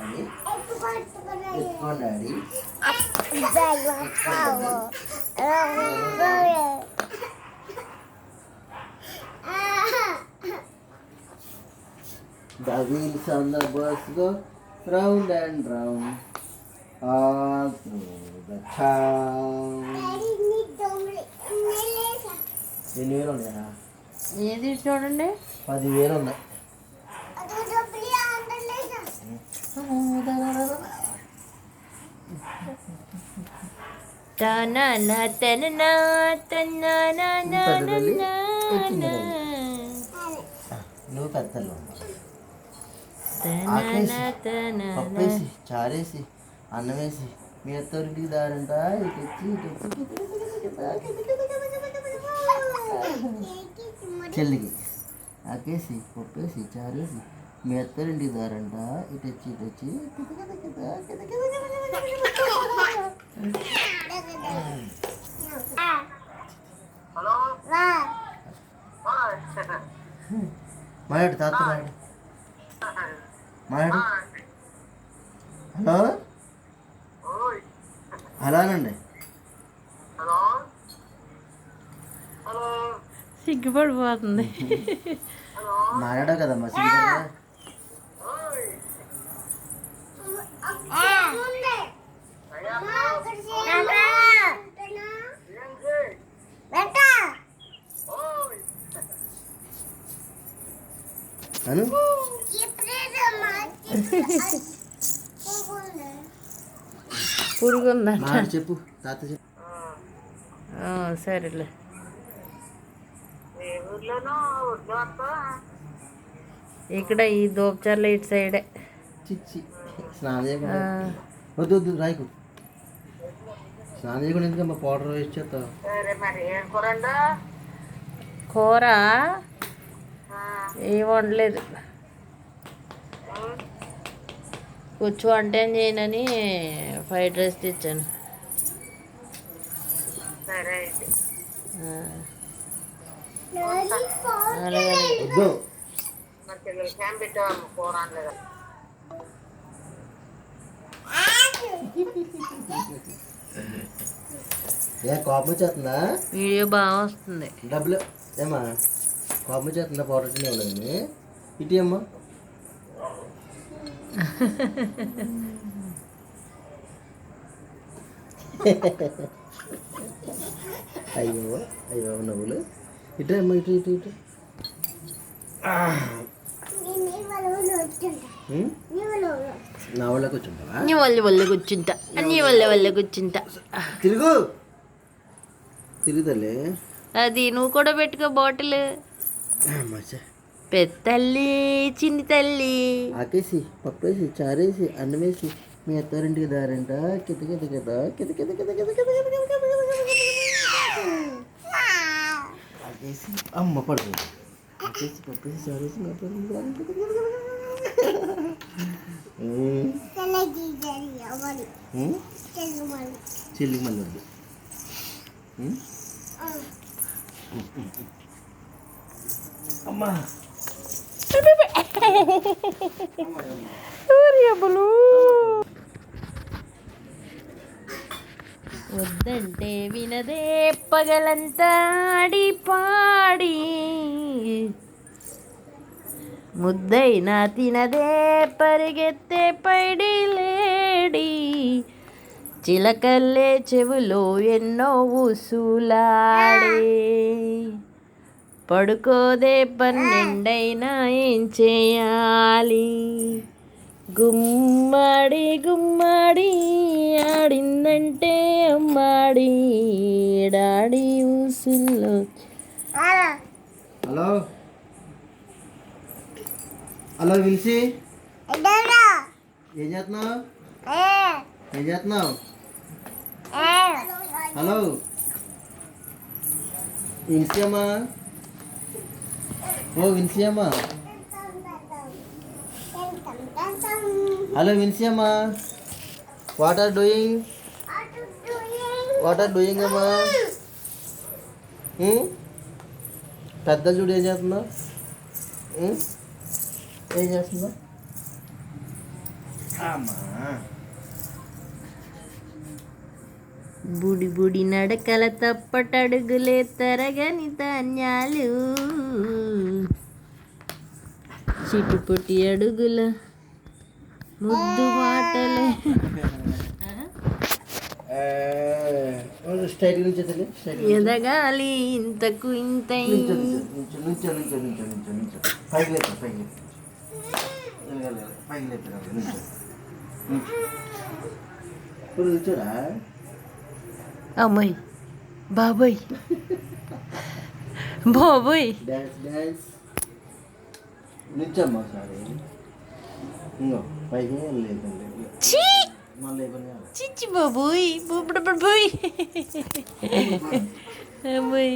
Daddy ఎత్తుకో daddy The wheels on the bus go round and round all through the town. ఎన్ని వేలు ఉన్నాయా? ఏది చూడండి 10,000 ఉన్నాయి. నువ్వు పెద్దలు పప్పేసి చారేసి అన్నం వేసి మీ అత్తోరింటికి దారంట చెల్లికి ఆకేసి పప్పేసి చారేసి మీ అత్తోరింటికి దారంట ఇటొచ్చి మాట్లాడు తాత మాట్లాడు హలో హలోనండి సిగ్గుపడిపోతుంది. మాట్లాడావు కదమ్మా అను పురుగుందంట చెప్పు తాత చెప్పు. సరేలే. ఇక్కడ ఈ దోపచర్ల ఇటు సైడే. చిచ్చి స్నానం చేయకుండా వద్దు వద్దు రాయకు. స్నానం చేయకుండా ఎందుకమ్మా పౌడర్ వేస్ట్ చేస్తావు. కూర ఏం వండలేదు. కూర్చో వంట ఏం చేయనని ఫ్రైడ్ రైస్ తెచ్చాను. అలాగే ఏ కోపం వచ్చేస్తుందా? వీడియో బాగా వస్తుంది. డబ్బులు ఏమా కోపం వచ్చేస్తుందా? పౌడర్ తినేవాళ్ళని ఇటు అమ్మా. అయ్యో అయ్యో నవ్వులు ఇటే అమ్మా ఇటు ఇటు ఇటు. నా వల్ల కూర్చుంటావా? నీ వల్ల కూర్చుంటా. నీ వల్ల కూర్చుంటా. తిరుగుతలే. అది నువ్వు కూడా పెట్టుకో బాటిల్. పెద్ద తల్లి చిన్ని తల్లి ఆకేసి పప్పేసి చారేసి అన్నం వేసి మీ అత్తారింటికి దారంట కిత కిత కిత కిత కిత కిత కిత కిత ఆకేసి అమ్మ పడుతుంది. ఆకేసి పప్పేసి చారేసి మీ అత్తారింటికి దారంట చెల్లికి మళ్ళీ వద్దు. అమ్మా వద్దంటే వినదే పగలంతా ఆడి పాడి ముద్దైనా తినదే పరిగెత్తే పైడి లేడి చిలకల్లే చెవులో ఎన్నో ఊసులాడే పడుకోదే పన్నెండైనా ఏం చేయాలి గుమ్మడి గుమ్మడి ఆడిందంటే అమ్మాడి డాడీ ఊసుల్లో. హలో హలో విన్సీ ఏం చేస్తున్నావు? ఏం చేస్తున్నావు? హలో విన్సీ అమ్మా. ఓ విన్సీ అమ్మా. హలో విన్సీ అమ్మా. వాట్ ఆర్ డూయింగ్ అమ్మా? పెద్ద చూడు ఏం చేస్తుందా? ఏం చేస్తుందా? అమ్మా బుడి బుడి నడకల తప్పటడుగులే తరగని ధాన్యాలు చిటుపుటి అడుగుల ముద్దు మాటలే స్ట్రైట్ నుంచి స్ట్రైట్ ఎదగాలి ఇంతకు ఇంత నుంచో నుంచో నుంచో నుంచో నుంచో నుంచో పైకి లేపు పైకి లేపు పైకి లేపు నుంచో ఇప్పుడు నుంచోరా అమ్మాయి బాబోయ్ బాబోయ్ డ్యాన్స్ డ్యాన్స్ నుంచమ్మా ఒకసారి ఇంకో పైకి లేదండి చీ మళ్ళీ చిచ్చి బాబోయ్ బాబోయ్ అమ్మాయి